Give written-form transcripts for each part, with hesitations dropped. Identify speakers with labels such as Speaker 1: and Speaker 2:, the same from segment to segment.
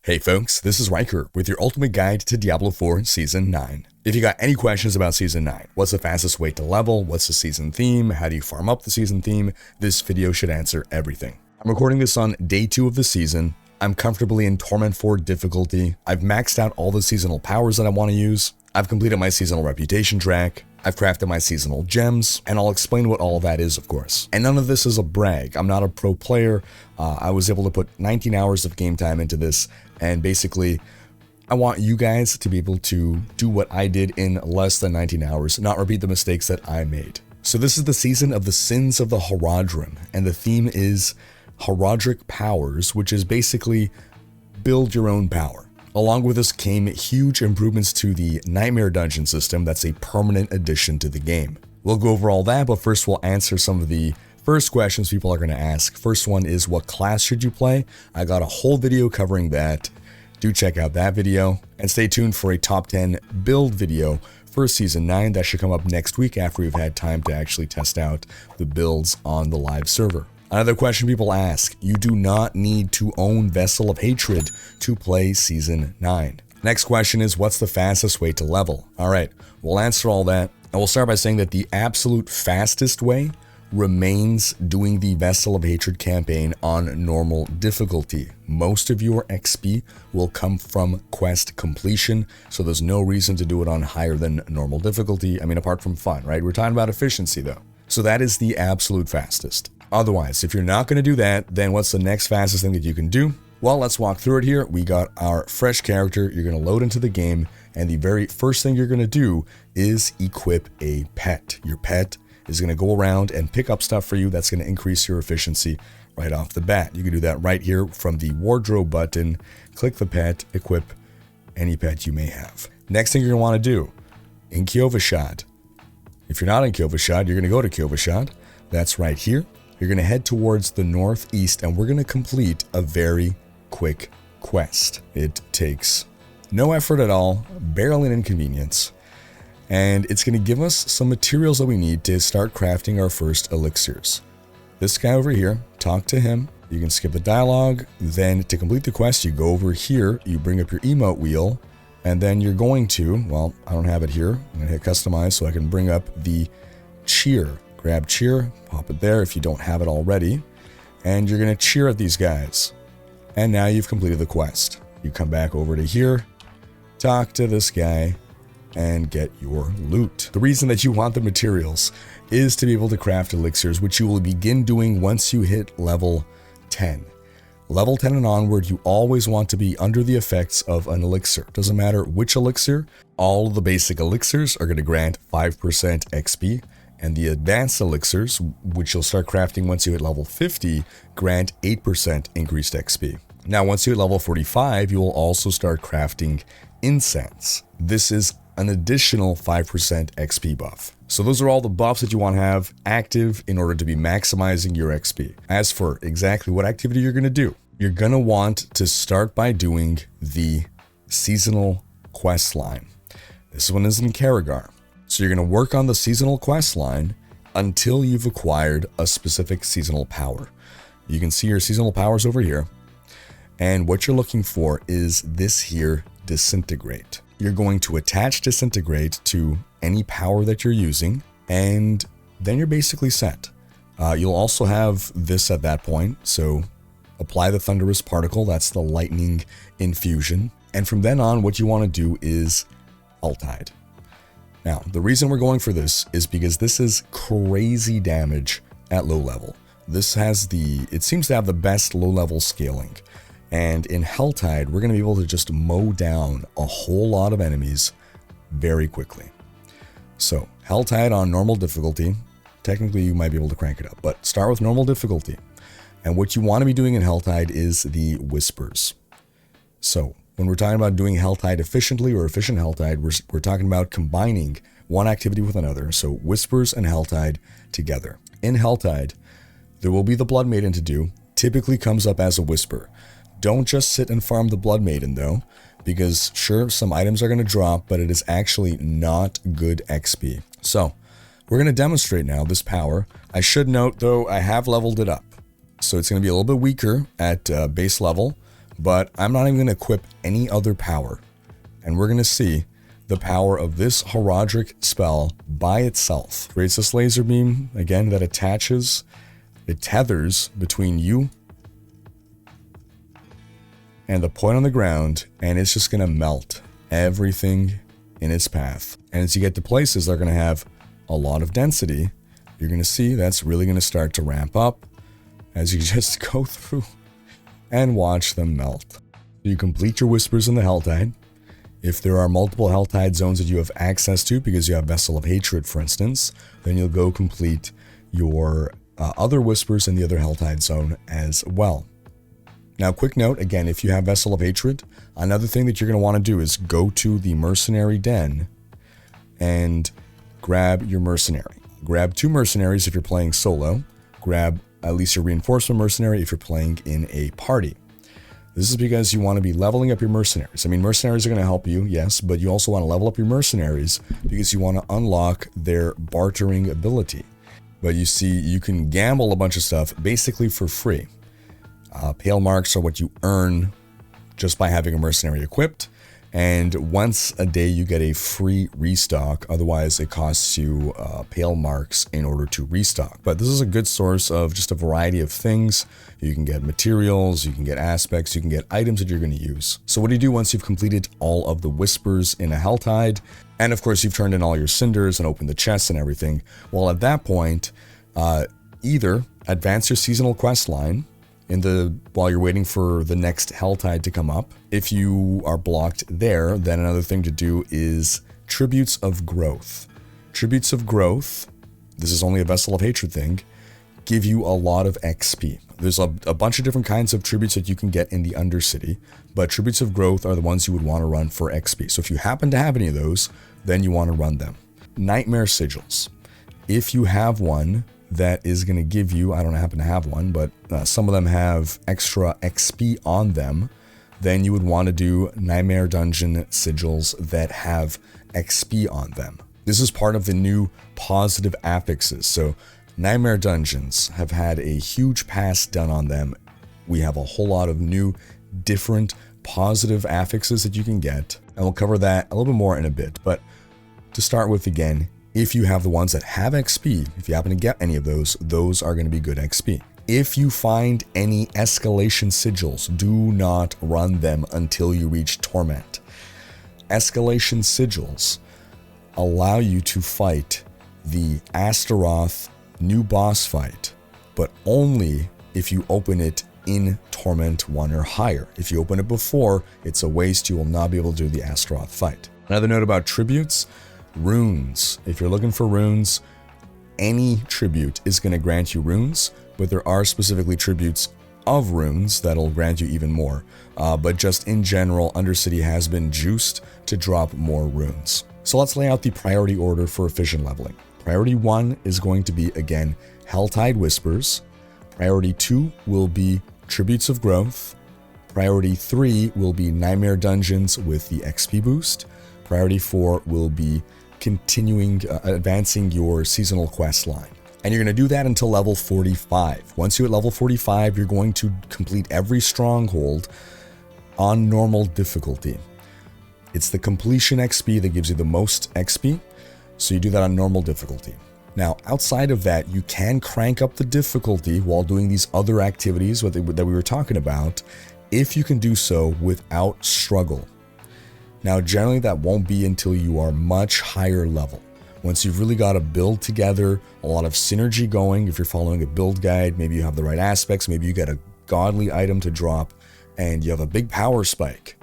Speaker 1: Hey folks, this is Rhykker with your ultimate guide to Diablo 4 Season 9. If you got any questions about Season 9, what's the fastest way to level, what's the season theme, how do you farm up the season theme, this video should answer everything. I'm recording this on day 2 of the season. I'm comfortably in Torment 4 difficulty. I've maxed out all the seasonal powers that I want to use. I've completed my seasonal reputation track. I've crafted my seasonal gems, and I'll explain what all of that is, of course. And none of this is a brag. I'm not a pro player. I was able to put 19 hours of game time into this, and basically, I want you guys to be able to do what I did in less than 19 hours, not repeat the mistakes that I made. So this is the season of the sins of the Horadrim, and the theme is Horadric powers, which is basically build your own power. Along with this came huge improvements to the Nightmare Dungeon system that's a permanent addition to the game. We'll go over all that, but first we'll answer some of the first questions people are going to ask. First one is, what class should you play? I got a whole video covering that. Do check out that video, and stay tuned for a top 10 build video for Season 9 that should come up next week after we've had time to actually test out the builds on the live server. Another question people ask, you do not need to own Vessel of Hatred to play Season 9. Next question is, what's the fastest way to level? Alright, we'll answer all that, and we'll start by saying that the absolute fastest way remains doing the Vessel of Hatred campaign on normal difficulty. Most of your XP will come from quest completion, so there's no reason to do it on higher than normal difficulty. I mean, apart from fun, right? We're talking about efficiency though. So that is the absolute fastest. Otherwise, if you're not going to do that, then what's the next fastest thing that you can do? Well, let's walk through it here. We got our fresh character. You're going to load into the game, and the very first thing you're going to do is equip a pet. Your pet is going to go around and pick up stuff for you that's going to increase your efficiency right off the bat. You can do that right here from the wardrobe button. Click the pet, equip any pet you may have. Next thing you're going to want to do, in Kyovashad. If you're not in Kyovashad, you're going to go to Kyovashad. That's right here. You're going to head towards the northeast, and we're going to complete a very quick quest. It takes no effort at all, barely an inconvenience, and it's going to give us some materials that we need to start crafting our first elixirs. This guy over here, talk to him. You can skip the dialogue. Then to complete the quest, you go over here, you bring up your emote wheel, and then you're going to, well, I don't have it here. I'm going to hit customize so I can bring up the cheer. Grab cheer, pop it there if you don't have it already, and you're going to cheer at these guys. And now you've completed the quest. You come back over to here, talk to this guy, and get your loot. The reason that you want the materials is to be able to craft elixirs, which you will begin doing once you hit level 10. Level 10 and onward, you always want to be under the effects of an elixir. Doesn't matter which elixir, all of the basic elixirs are going to grant 5% XP. And the advanced elixirs, which you'll start crafting once you hit level 50, grant 8% increased XP. Now, once you hit level 45, you will also start crafting incense. This is an additional 5% XP buff. So those are all the buffs that you want to have active in order to be maximizing your XP. As for exactly what activity you're going to do, you're going to want to start by doing the seasonal quest line. This one is in Karagar. So you're going to work on the seasonal quest line until you've acquired a specific seasonal power. You can see your seasonal powers over here. And what you're looking for is this here, Disintegrate. You're going to attach Disintegrate to any power that you're using, and then you're basically set. You'll also have this at that point. So apply the Thunderous Particle, that's the lightning infusion. And from then on, what you want to do is Helltide. Now, the reason we're going for this is because this is crazy damage at low level. This has it seems to have the best low level scaling. And in Helltide, we're going to be able to just mow down a whole lot of enemies very quickly. So, Helltide on normal difficulty. Technically, you might be able to crank it up, but start with normal difficulty. And what you want to be doing in Helltide is the Whispers. So, when we're talking about doing Helltide efficiently or efficient Helltide, we're talking about combining one activity with another. So Whispers and Helltide together. In Helltide, there will be the Blood Maiden to do. Typically comes up as a Whisper. Don't just sit and farm the Blood Maiden though, because sure, some items are going to drop, but it is actually not good XP. So we're going to demonstrate now this power. I should note though, I have leveled it up. So it's going to be a little bit weaker at base level, But I'm not even going to equip any other power. And we're going to see the power of this Horadric spell by itself. Creates this laser beam, again, that attaches, it tethers between you and the point on the ground, and it's just going to melt everything in its path. And as you get to places that are going to have a lot of density, you're going to see that's really going to start to ramp up as you just go through and watch them melt. You complete your whispers in the Helltide. If there are multiple Helltide zones that you have access to, because you have Vessel of Hatred, for instance, then you'll go complete your other whispers in the other Helltide zone as well. Now, quick note, again, if you have Vessel of Hatred, another thing that you're going to want to do is go to the Mercenary Den and grab your Mercenary. Grab 2 Mercenaries if you're playing solo. Grab at least your Reinforcement Mercenary if you're playing in a party. This is because you want to be leveling up your Mercenaries. I mean, Mercenaries are going to help you, yes, but you also want to level up your Mercenaries because you want to unlock their bartering ability. But you see, you can gamble a bunch of stuff basically for free. Pale marks are what you earn just by having a mercenary equipped, and once a day you get a free restock. Otherwise it costs you pale marks in order to restock. But this is a good source of just a variety of things. You can get materials, you can get aspects, you can get items that you're going to use. So what do you do once you've completed all of the whispers in a Helltide, and of course you've turned in all your cinders and opened the chests and everything? Well, at that point, either advance your seasonal quest line while you're waiting for the next Helltide to come up. If you are blocked there, then another thing to do is Tributes of Growth. Tributes of Growth, this is only a Vessel of Hatred thing, give you a lot of XP. There's a bunch of different kinds of tributes that you can get in the Undercity, but Tributes of Growth are the ones you would want to run for XP. So if you happen to have any of those, then you want to run them. Nightmare Sigils. If you have one that is going to give you, I don't happen to have one, but some of them have extra XP on them, then you would want to do Nightmare Dungeon Sigils that have XP on them. This is part of the new positive affixes. So Nightmare Dungeons have had a huge pass done on them. We have a whole lot of new, different positive affixes that you can get, and we'll cover that a little bit more in a bit. But to start with, again, if you have the ones that have XP, if you happen to get any of those are going to be good XP. If you find any escalation sigils, do not run them until you reach Torment. Escalation sigils allow you to fight the Astaroth new boss fight, but only if you open it in Torment 1 or higher. If you open it before, it's a waste. You will not be able to do the Astaroth fight. Another note about tributes. Runes. If you're looking for runes, any tribute is going to grant you runes, but there are specifically tributes of runes that'll grant you even more. But just in general, Undercity has been juiced to drop more runes. So let's lay out the priority order for efficient leveling. Priority 1 is going to be, again, Helltide Whispers. Priority 2 will be Tributes of Growth. Priority 3 will be Nightmare Dungeons with the XP boost. Priority 4 will be advancing your seasonal quest line. And you're going to do that until level 45. Once you're at level 45, you're going to complete every stronghold on normal difficulty. It's the completion XP that gives you the most XP, so you do that on normal difficulty. Now, outside of that, you can crank up the difficulty while doing these other activities that we were talking about, if you can do so without struggle. Now, generally that won't be until you are much higher level. Once you've really got a build together, a lot of synergy going, if you're following a build guide, maybe you have the right aspects, maybe you get a godly item to drop, and you have a big power spike.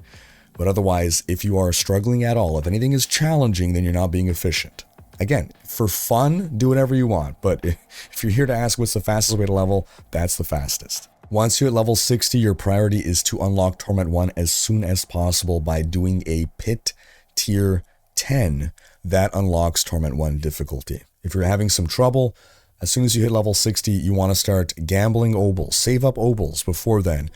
Speaker 1: But otherwise, if you are struggling at all, if anything is challenging, then you're not being efficient. Again, for fun, do whatever you want, but if you're here to ask what's the fastest way to level, that's the fastest. Once you're at level 60, your priority is to unlock Torment 1 as soon as possible by doing a Pit Tier 10 that unlocks Torment 1 difficulty. If you're having some trouble, as soon as you hit level 60, you want to start gambling obols. Save up obols before then.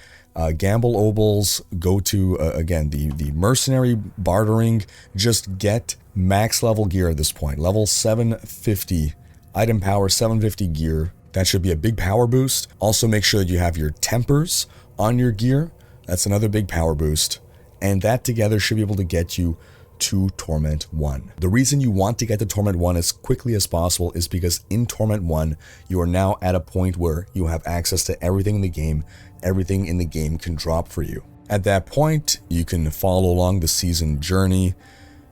Speaker 1: Gamble obols, go to, again, the mercenary bartering. Just get max level gear at this point. Level 750, item power 750 gear. That should be a big power boost. Also make sure that you have your tempers on your gear. That's another big power boost. And that together should be able to get you to Torment 1. The reason you want to get to Torment 1 as quickly as possible is because in Torment 1, you are now at a point where you have access to everything in the game. Everything in the game can drop for you. At that point, you can follow along the season journey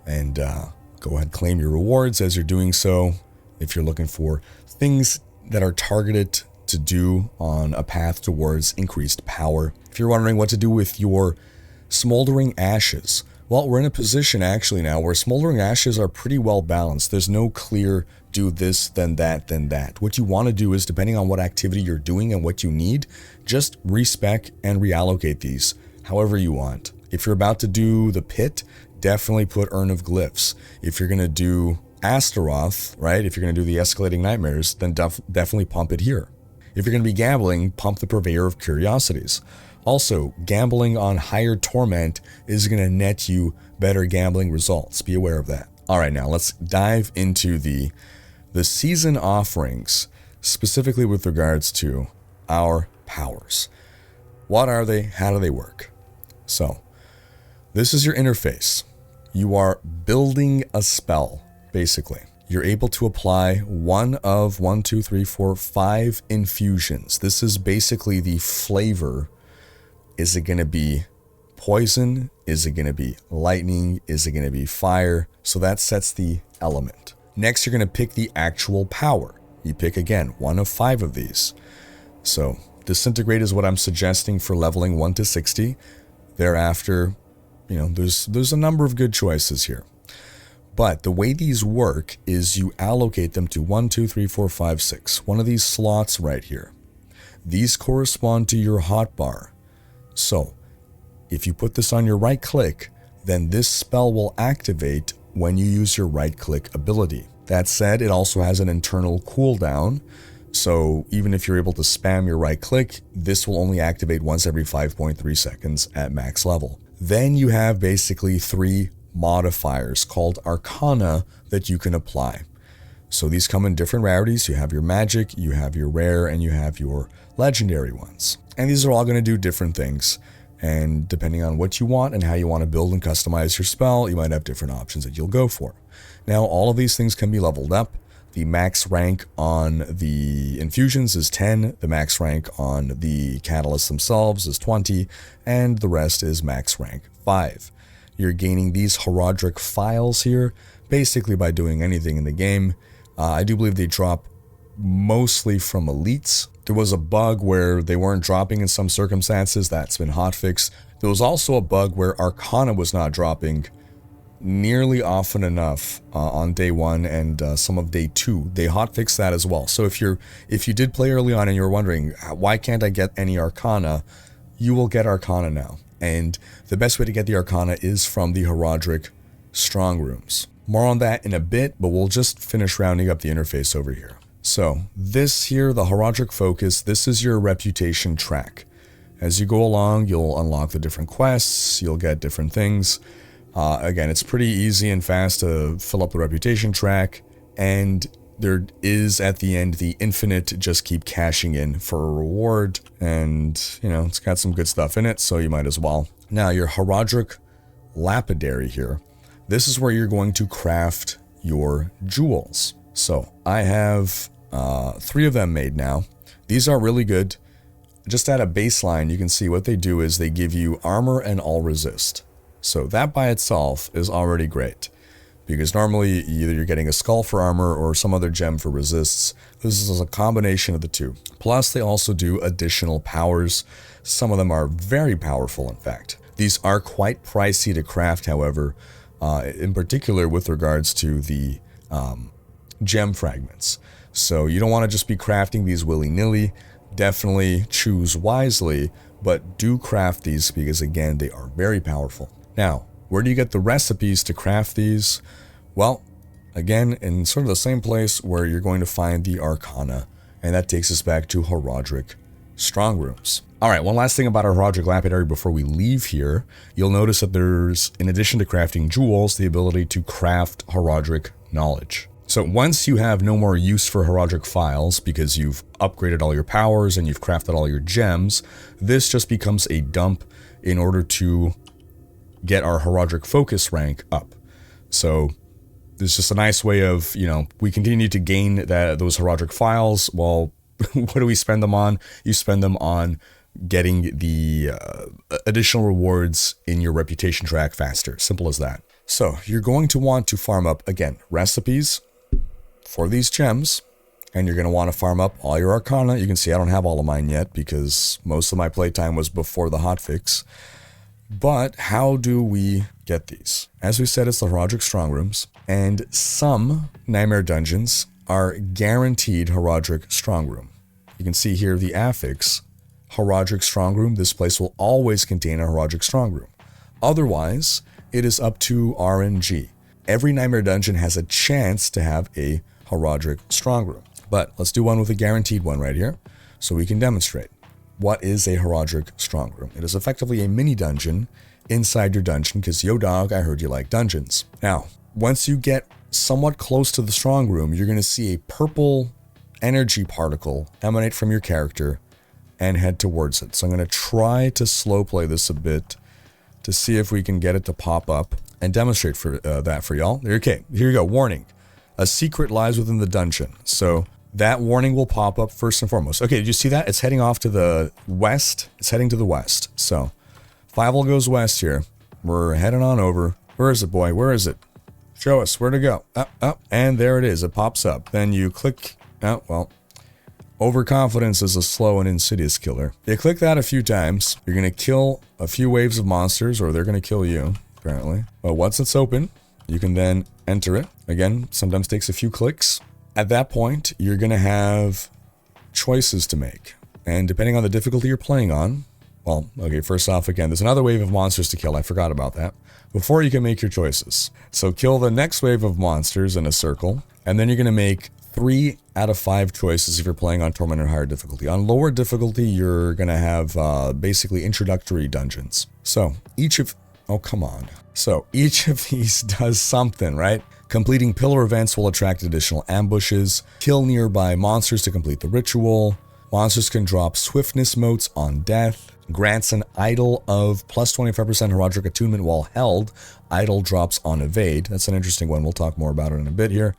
Speaker 1: and go ahead and claim your rewards as you're doing so. If you're looking for things that are targeted to do on a path towards increased power. If you're wondering what to do with your Smoldering Ashes, well, we're in a position actually now where Smoldering Ashes are pretty well balanced. There's no clear do this, then that, then that. What you want to do is, depending on what activity you're doing and what you need, just respec and reallocate these however you want. If you're about to do the pit, definitely put Urn of Glyphs. If you're going to do Astaroth, right? If you're going to do the Escalating Nightmares, then definitely pump it here. If you're going to be gambling, pump the Purveyor of Curiosities. Also, gambling on higher torment is going to net you better gambling results. Be aware of that. All right, now let's dive into the season offerings, specifically with regards to our powers. What are they? How do they work? So, this is your interface. You are building a spell, basically. You're able to apply one of 5 infusions. This is basically the flavor. Is it going to be poison? Is it going to be lightning? Is it going to be fire? So that sets the element. Next, you're going to pick the actual power. You pick, again, one of 5 of these. So Disintegrate is what I'm suggesting for leveling 1 to 60. Thereafter, there's a number of good choices here. But the way these work is you allocate them to 1, 2, 3, 4, 5, 6. One of these slots right here. These correspond to your hotbar. So, if you put this on your right click, then this spell will activate when you use your right click ability. That said, it also has an internal cooldown. So even if you're able to spam your right click, this will only activate once every 5.3 seconds at max level. Then you have basically 3 modifiers called Arcana that you can apply. So these come in different rarities. You have your magic, you have your rare, and you have your legendary ones. And these are all going to do different things. And depending on what you want and how you want to build and customize your spell, you might have different options that you'll go for. Now, all of these things can be leveled up. The max rank on the infusions is 10, the max rank on the catalysts themselves is 20, and the rest is max rank 5. You're gaining these Horadric files here, basically by doing anything in the game. I do believe they drop mostly from elites. There was a bug where they weren't dropping in some circumstances. That's been hotfixed. There was also a bug where Arcana was not dropping nearly often enough on day 1 and some of day 2. They hotfixed that as well. So if you did play early on and you're wondering, why can't I get any Arcana? You will get Arcana now. And the best way to get the Arcana is from the Horadric Strongrooms. More on that in a bit, but we'll just finish rounding up the interface over here. So this here, the Horadric Focus, this is your reputation track. As you go along, you'll unlock the different quests, you'll get different things. Again, it's pretty easy and fast to fill up the reputation track, and there is at the end the infinite just keep cashing in for a reward, and it's got some good stuff in it, so you might as well. Now your Horadric Lapidary here, this is where you're going to craft your jewels. So I have 3 of them made now. These are really good. Just at a baseline, you can see what they do is they give you armor and all resist. So that by itself is already great, because normally either you're getting a skull for armor or some other gem for resists. This is a combination of the 2. Plus they also do additional powers. Some of them are very powerful, in fact. These are quite pricey to craft, however, in particular with regards to the gem fragments. So you don't want to just be crafting these willy-nilly. Definitely choose wisely, but do craft these because, again, they are very powerful. Now, where do you get the recipes to craft these? Well, again, in sort of the same place where you're going to find the Arcana, and that takes us back to Horadric Strongrooms. Alright, one last thing about our Horadric Lapidary before we leave here. You'll notice that there's, in addition to crafting jewels, the ability to craft Horadric knowledge. So once you have no more use for Horadric files because you've upgraded all your powers and you've crafted all your gems, this just becomes a dump in order to get our Horadric focus rank up. So it's just a nice way of, you know, we continue to gain those Horadric files. Well, what do we spend them on? You spend them on getting the additional rewards in your reputation track faster. Simple as that. So you're going to want to farm up, again, recipes for these gems, and you're going to want to farm up all your Arcana. You can see I don't have all of mine yet because most of my playtime was before the hotfix. But how do we get these? As we said, it's the Horadric Strongrooms, and some Nightmare dungeons are guaranteed Horadric Strongroom. You can see here the affix, Horadric Strongroom. This place will always contain a Horadric Strongroom. Otherwise, it is up to RNG. Every Nightmare dungeon has a chance to have a Horadric Strongroom. But let's do one with a guaranteed one right here so we can demonstrate. What is a Horadric Strongroom? It is effectively a mini dungeon inside your dungeon because, yo dog, I heard you like dungeons. Now, once you get somewhat close to the Strongroom, you're going to see a purple energy particle emanate from your character and head towards it. So I'm going to try to slow play this a bit to see if we can get it to pop up and demonstrate for that for y'all. Okay, here you go. Warning. A secret lies within the dungeon. So that warning will pop up first and foremost. Okay, did you see that? It's heading off to the west. It's heading to the west. So Fievel goes west here. We're heading on over. Where is it, boy? Where is it? Show us where to go. Up. And there it is. It pops up. Then you click. Oh, well. Overconfidence is a slow and insidious killer. You click that a few times. You're going to kill a few waves of monsters, or they're going to kill you, apparently. But once it's open, you can then enter it. Again, sometimes takes a few clicks. At that point, you're going to have choices to make. And depending on the difficulty you're playing on, well, okay, first off, again, there's another wave of monsters to kill. I forgot about that. Before you can make your choices. So kill the next wave of monsters in a circle, and then you're going to make 3 out of 5 choices if you're playing on Torment or higher difficulty. On lower difficulty, you're going to have basically introductory dungeons. So each of... Oh, come on. So each of these does something, right? Completing pillar events will attract additional ambushes. Kill nearby monsters to complete the ritual. Monsters can drop swiftness motes on death. Grants an idol of plus 25% Horadric attunement while held. Idol drops on evade. That's an interesting one. We'll talk more about it in a bit here.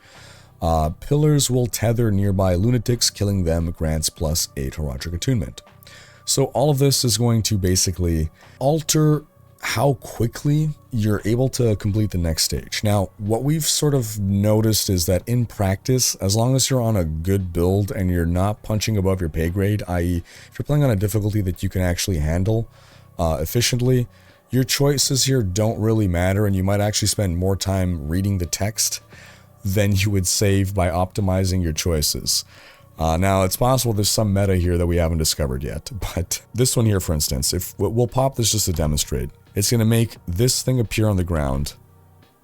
Speaker 1: Pillars will tether nearby lunatics. Killing them grants plus 8 Horadric attunement. So all of this is going to basically alter how quickly you're able to complete the next stage. Now, what we've sort of noticed is that in practice, as long as you're on a good build and you're not punching above your pay grade, i.e. if you're playing on a difficulty that you can actually handle efficiently, your choices here don't really matter, and you might actually spend more time reading the text than you would save by optimizing your choices. Now, it's possible there's some meta here that we haven't discovered yet, but this one here, for instance, if we'll pop this just to demonstrate, it's going to make this thing appear on the ground.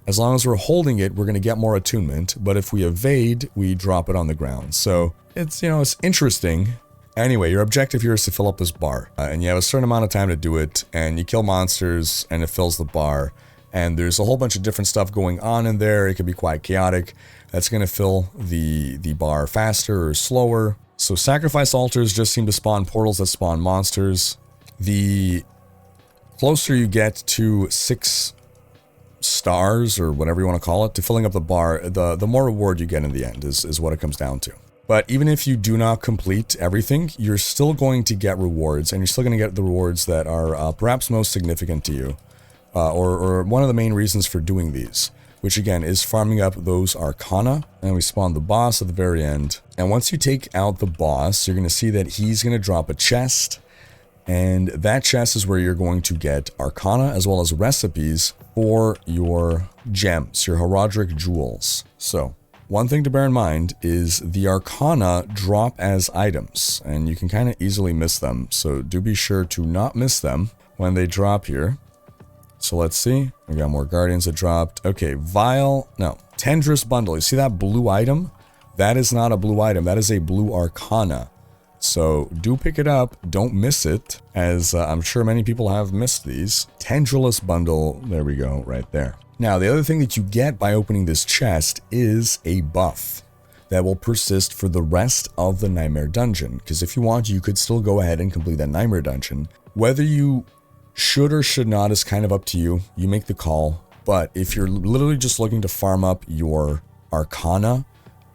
Speaker 1: As long as we're holding it, we're going to get more attunement, but if we evade, we drop it on the ground. So it's, you know, it's interesting. Anyway, your objective here is to fill up this bar, and you have a certain amount of time to do it, and you kill monsters, and it fills the bar. And there's a whole bunch of different stuff going on in there. It can be quite chaotic. That's going to fill the bar faster or slower. So sacrifice altars just seem to spawn portals that spawn monsters. The closer you get to 6 stars, or whatever you want to call it, to filling up the bar, the more reward you get in the end is what it comes down to. But even if you do not complete everything, you're still going to get rewards, and you're still going to get the rewards that are perhaps most significant to you. Or one of the main reasons for doing these, which again is farming up those Arcana, and we spawn the boss at the very end. And once you take out the boss, you're going to see that he's going to drop a chest, and that chest is where you're going to get Arcana as well as recipes for your gems, your Horadric jewels. So one thing to bear in mind is the Arcana drop as items, and you can kind of easily miss them, so do be sure to not miss them when they drop here. So let's see. We got more Guardians that dropped. Okay, Tendrous Bundle. You see that blue item? That is not a blue item. That is a blue Arcana. So do pick it up. Don't miss it, as I'm sure many people have missed these. Tendrous Bundle. There we go, right there. Now, the other thing that you get by opening this chest is a buff that will persist for the rest of the Nightmare Dungeon, because if you want, you could still go ahead and complete that Nightmare Dungeon. Whether you should or should not is kind of up to you. You make the call. But if you're literally just looking to farm up your Arcana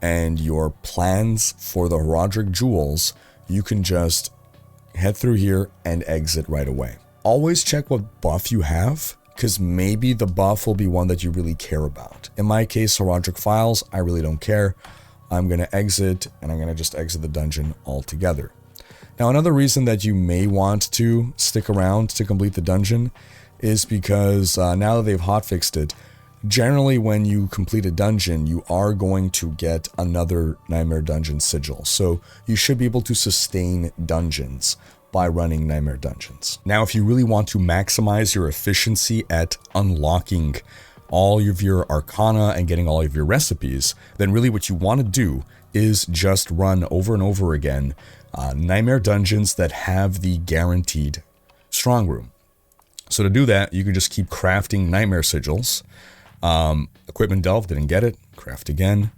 Speaker 1: and your plans for the Horadric Jewels, you can just head through here and exit right away. Always check what buff you have, because maybe the buff will be one that you really care about. In my case, Horadric Files, I really don't care. I'm going to exit, and I'm going to just exit the dungeon altogether. Now, another reason that you may want to stick around to complete the dungeon is because now that they've hotfixed it, generally when you complete a dungeon, you are going to get another Nightmare Dungeon sigil. So you should be able to sustain dungeons by running Nightmare Dungeons. Now, if you really want to maximize your efficiency at unlocking all of your Arcana and getting all of your recipes, then really what you want to do is just run over and over again Nightmare Dungeons that have the guaranteed Strong Room. So to do that, you can just keep crafting Nightmare Sigils. Equipment Delve, didn't get it. Craft again.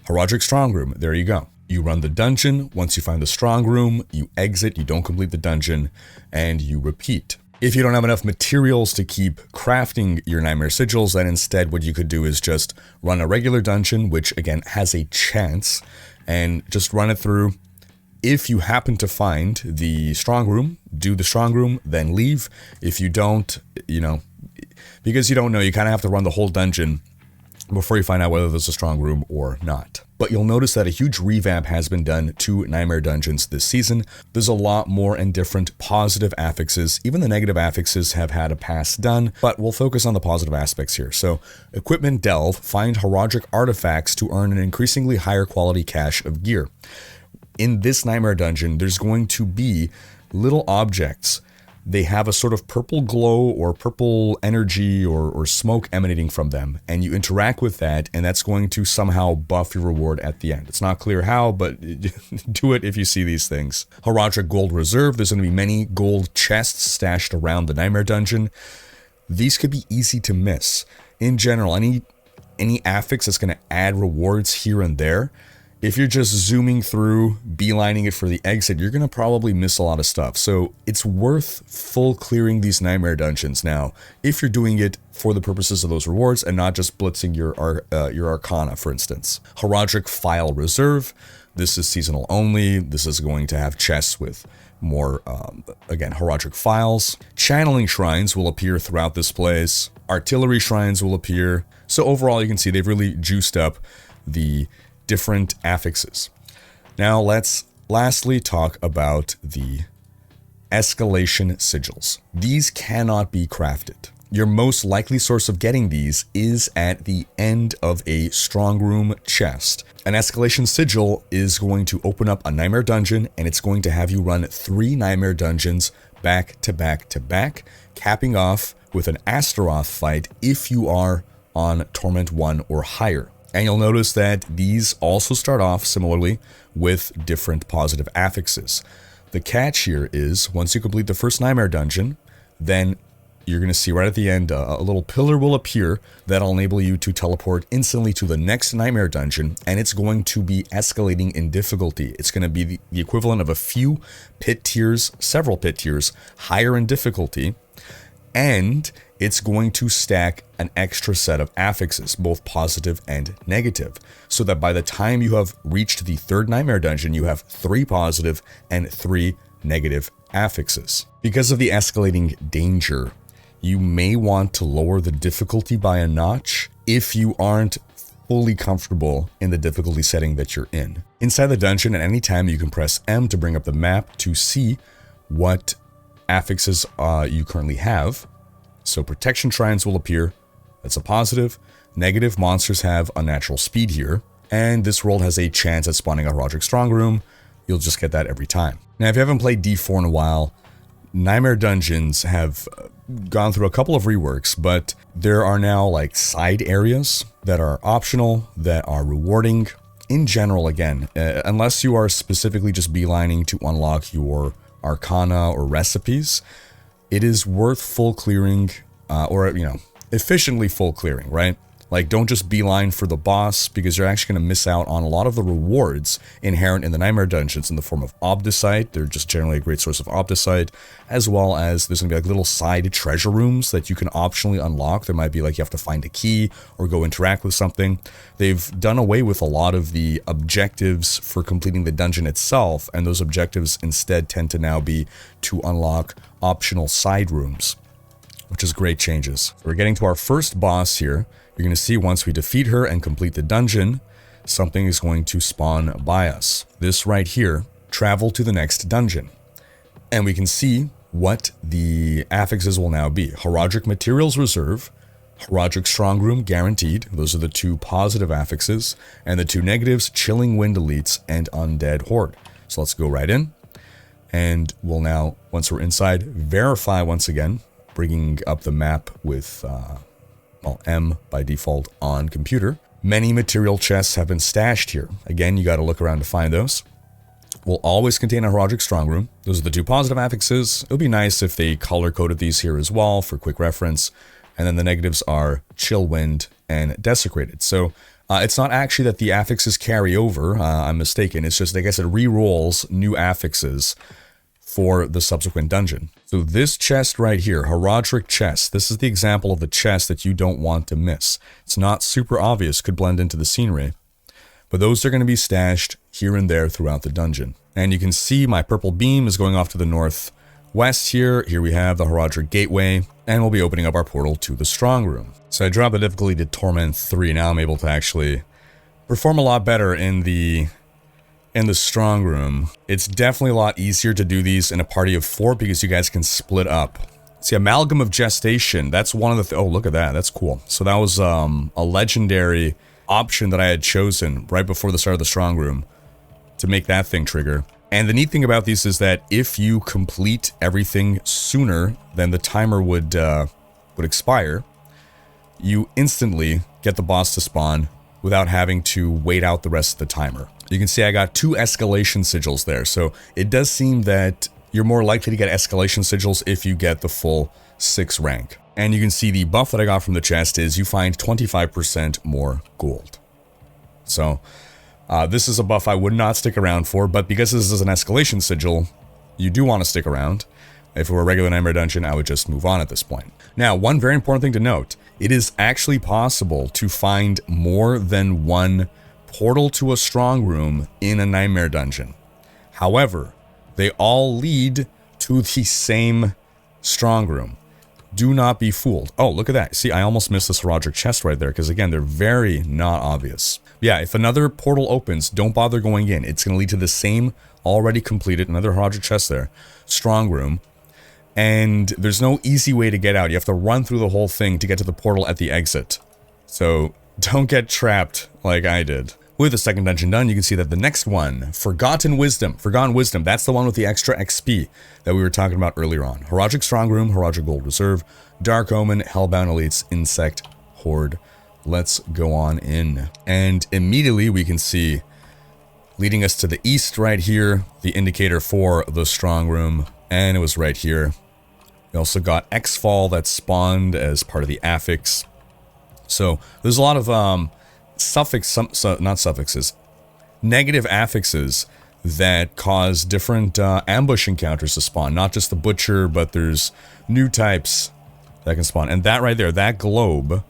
Speaker 1: Horadric Strong Room, there you go. You run the dungeon. Once you find the Strong Room, you exit, you don't complete the dungeon, and you repeat. If you don't have enough materials to keep crafting your Nightmare Sigils, then instead what you could do is just run a regular dungeon, which again has a chance, and just run it through. If you happen to find the Strong Room, do the Strong Room, then leave. If you don't, because you don't know, you kind of have to run the whole dungeon before you find out whether there's a Strong Room or not. But you'll notice that a huge revamp has been done to Nightmare Dungeons this season. There's a lot more and different positive affixes. Even the negative affixes have had a pass done, but we'll focus on the positive aspects here. So, Equipment Delve, find Horadric artifacts to earn an increasingly higher quality cache of gear. In this Nightmare Dungeon, there's going to be little objects. They have a sort of purple glow or purple energy or smoke emanating from them, and you interact with that, and that's going to somehow buff your reward at the end. It's not clear how, but do it if you see these things. Horadric Gold Reserve, there's going to be many gold chests stashed around the Nightmare Dungeon. These could be easy to miss. In general, any affix that's going to add rewards here and there, if you're just zooming through, beelining it for the exit, you're going to probably miss a lot of stuff. So it's worth full clearing these Nightmare Dungeons now, if you're doing it for the purposes of those rewards and not just blitzing your Arcana, for instance. Horadric File Reserve, this is seasonal only. This is going to have chests with more, again, Horadric files. Channeling shrines will appear throughout this place. Artillery shrines will appear. So overall, you can see they've really juiced up the different affixes. Now let's lastly talk about the escalation sigils. These cannot be crafted. Your most likely source of getting these is at the end of a Strong Room chest. An escalation sigil is going to open up a Nightmare Dungeon, and it's going to have you run 3 Nightmare Dungeons back to back to back, capping off with an Astaroth fight if you are on Torment 1 or higher. And you'll notice that these also start off similarly with different positive affixes. The catch here is, once you complete the first Nightmare Dungeon, then you're going to see right at the end a little pillar will appear that'll enable you to teleport instantly to the next Nightmare Dungeon, and it's going to be escalating in difficulty. It's going to be the equivalent of a few pit tiers, several pit tiers, higher in difficulty, and it's going to stack an extra set of affixes, both positive and negative, so that by the time you have reached the 3rd Nightmare Dungeon, you have 3 positive and 3 negative affixes. Because of the escalating danger, you may want to lower the difficulty by a notch if you aren't fully comfortable in the difficulty setting that you're in. Inside the dungeon, at any time, you can press M to bring up the map to see what affixes you currently have. So protection shrines will appear. That's a positive. Negative, monsters have unnatural speed here. And this world has a chance at spawning a Horadric Strong Room. You'll just get that every time. Now, if you haven't played D4 in a while, Nightmare Dungeons have gone through a couple of reworks, but there are now like side areas that are optional, that are rewarding. In general, again, unless you are specifically just beelining to unlock your Arcana or recipes, it is worth full clearing, or efficiently full clearing, right? Like, don't just beeline for the boss, because you're actually going to miss out on a lot of the rewards inherent in the Nightmare Dungeons in the form of Obdicite. They're just generally a great source of Obdicite, as well as there's going to be like little side treasure rooms that you can optionally unlock. There might be like you have to find a key or go interact with something. They've done away with a lot of the objectives for completing the dungeon itself, and those objectives instead tend to now be to unlock optional side rooms, which is great changes. So we're getting to our first boss here. You're going to see once we defeat her and complete the dungeon, something is going to spawn by us. This right here, travel to the next dungeon. And we can see what the affixes will now be. Horadric Materials Reserve, Horadric Strongroom Guaranteed. Those are the two positive affixes. And the two negatives, Chilling Wind Elites and Undead Horde. So let's go right in. And we'll now, once we're inside, verify once again, bringing up the map with... M by default on computer. Many material chests have been stashed here. Again, you got to look around to find those. Will always contain a Horadric Strongroom. Those are the two positive affixes. It would be nice if they color-coded these here as well for quick reference. And then the negatives are Chill Wind and Desecrated. So it's not actually that the affixes carry over. I'm mistaken. It's just, I guess, it re-rolls new affixes for the subsequent dungeon. So this chest right here, Horadric chest, this is the example of the chest that you don't want to miss. It's not super obvious, could blend into the scenery, but those are going to be stashed here and there throughout the dungeon. And you can see my purple beam is going off to the northwest here. Here we have the Horadric Gateway, and we'll be opening up our portal to the Strong Room. So I dropped the difficulty to Torment 3. Now I'm able to actually perform a lot better in the Strong Room. It's definitely a lot easier to do these in a party of 4 because you guys can split up. See, Amalgam of Gestation, that's one of the... oh, look at that. That's cool. So that was a legendary option that I had chosen right before the start of the Strong Room to make that thing trigger. And the neat thing about these is that if you complete everything sooner than the timer would expire, you instantly get the boss to spawn without having to wait out the rest of the timer. You can see I got 2 escalation sigils there, so it does seem that you're more likely to get escalation sigils if you get the full 6 rank. And you can see the buff that I got from the chest is you find 25% more gold. So this is a buff I would not stick around for, but because this is an escalation sigil, you do want to stick around. If it were a regular Nightmare Dungeon, I would just move on at this point. Now, one very important thing to note, it is actually possible to find more than one portal to a Strong Room in a Nightmare Dungeon. However, they all lead to the same Strong Room. Do not be fooled. Oh, look at that. See, I almost missed this Horadric chest right there, because again, they're very not obvious. Yeah, if another portal opens, don't bother going in. It's going to lead to the same already completed, another Horadric chest there, Strong Room. And there's no easy way to get out. You have to run through the whole thing to get to the portal at the exit. So don't get trapped like I did. With the second dungeon done, you can see that the next one, Forgotten Wisdom, that's the one with the extra XP that we were talking about earlier on. Horadric Strongroom, Horadric Gold Reserve, Dark Omen, Hellbound Elites, Insect, Horde. Let's go on in. And immediately we can see, leading us to the east right here, the indicator for the Strong Room, and it was right here. We also got X-Fall that spawned as part of the affix. So there's a lot of negative affixes that cause different ambush encounters to spawn. Not just the Butcher, but there's new types that can spawn. And that right there, that globe,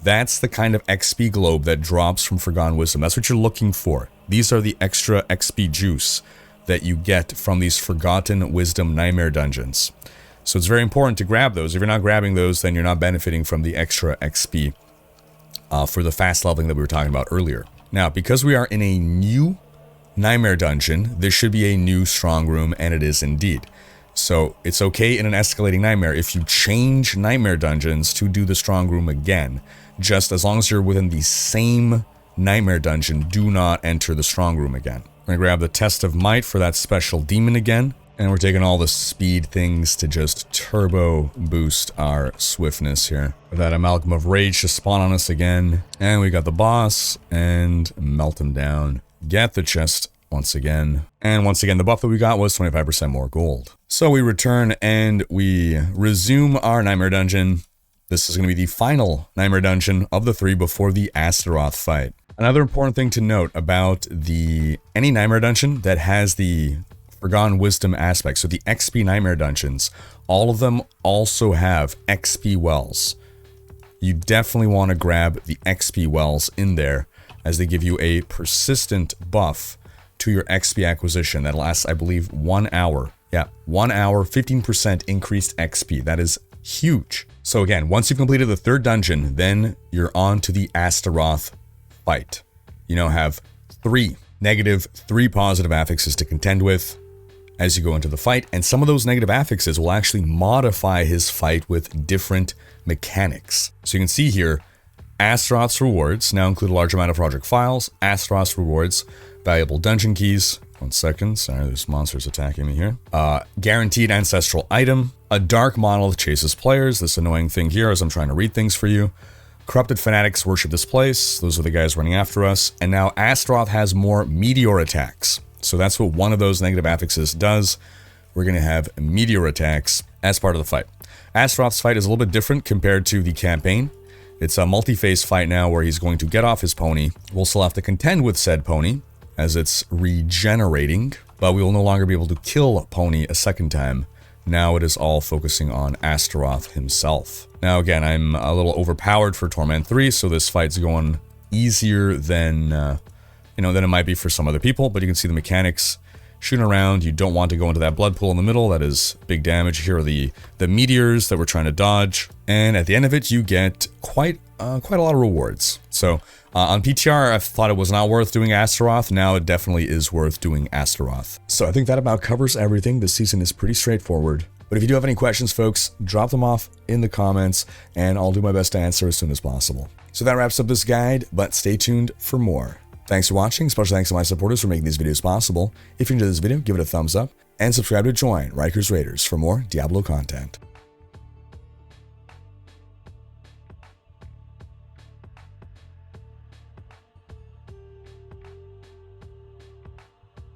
Speaker 1: that's the kind of XP globe that drops from Forgotten Wisdom. That's what you're looking for. These are the extra XP juice that you get from these Forgotten Wisdom Nightmare Dungeons. So it's very important to grab those. If you're not grabbing those, then you're not benefiting from the extra XP for the fast leveling that we were talking about earlier. Now, because we are in a new Nightmare Dungeon, this should be a new Strong Room, and it is indeed. So it's okay in an Escalating Nightmare if you change Nightmare Dungeons to do the Strong Room again. Just as long as you're within the same Nightmare Dungeon, do not enter the Strong Room again. We're going to grab the Test of Might for that special demon again. And we're taking all the speed things to just turbo boost our swiftness here. With that Amalgam of Rage to spawn on us again. And we got the boss and melt him down. Get the chest once again. And once again, the buff that we got was 25% more gold. So we return and we resume our Nightmare Dungeon. This is going to be the final Nightmare Dungeon of the 3 before the Astaroth fight. Another important thing to note about any Nightmare Dungeon that has the Forgotten Wisdom aspect, so the XP Nightmare Dungeons, all of them also have XP wells. You definitely want to grab the XP wells in there, as they give you a persistent buff to your XP acquisition that lasts, I believe, 1 hour. Yeah, 1 hour, 15% increased XP. That is huge. So again, once you've completed the 3rd dungeon, then you're on to the Astaroth fight. You now have 3 negative, 3 positive affixes to contend with as you go into the fight, and some of those negative affixes will actually modify his fight with different mechanics. So you can see here, Astaroth's rewards now include a large amount of Horadric files. Astaroth's rewards, valuable dungeon keys. 1 second, sorry, there's monsters attacking me here. Guaranteed ancestral item. A dark monolith chases players. This annoying thing here as I'm trying to read things for you. Corrupted fanatics worship this place. Those are the guys running after us. And now Astaroth has more meteor attacks. So that's what one of those negative affixes does. We're going to have meteor attacks as part of the fight. Astaroth's fight is a little bit different compared to the campaign. It's a multi-phase fight now where he's going to get off his pony. We'll still have to contend with said pony as it's regenerating, but we will no longer be able to kill pony a second time. Now it is all focusing on Astaroth himself. Now again, I'm a little overpowered for Torment 3, so this fight's going easier than than it might be for some other people, but you can see the mechanics shooting around. You don't want to go into that blood pool in the middle. That is big damage. Here are the meteors that we're trying to dodge. And at the end of it, you get quite a lot of rewards. So on PTR, I thought it was not worth doing Astaroth. Now it definitely is worth doing Astaroth. So I think that about covers everything. This season is pretty straightforward. But if you do have any questions, folks, drop them off in the comments, and I'll do my best to answer as soon as possible. So that wraps up this guide, but stay tuned for more. Thanks for watching. Special thanks to my supporters for making these videos possible. If you enjoyed this video, give it a thumbs up and subscribe to join Rhykkers Raiders for more Diablo content.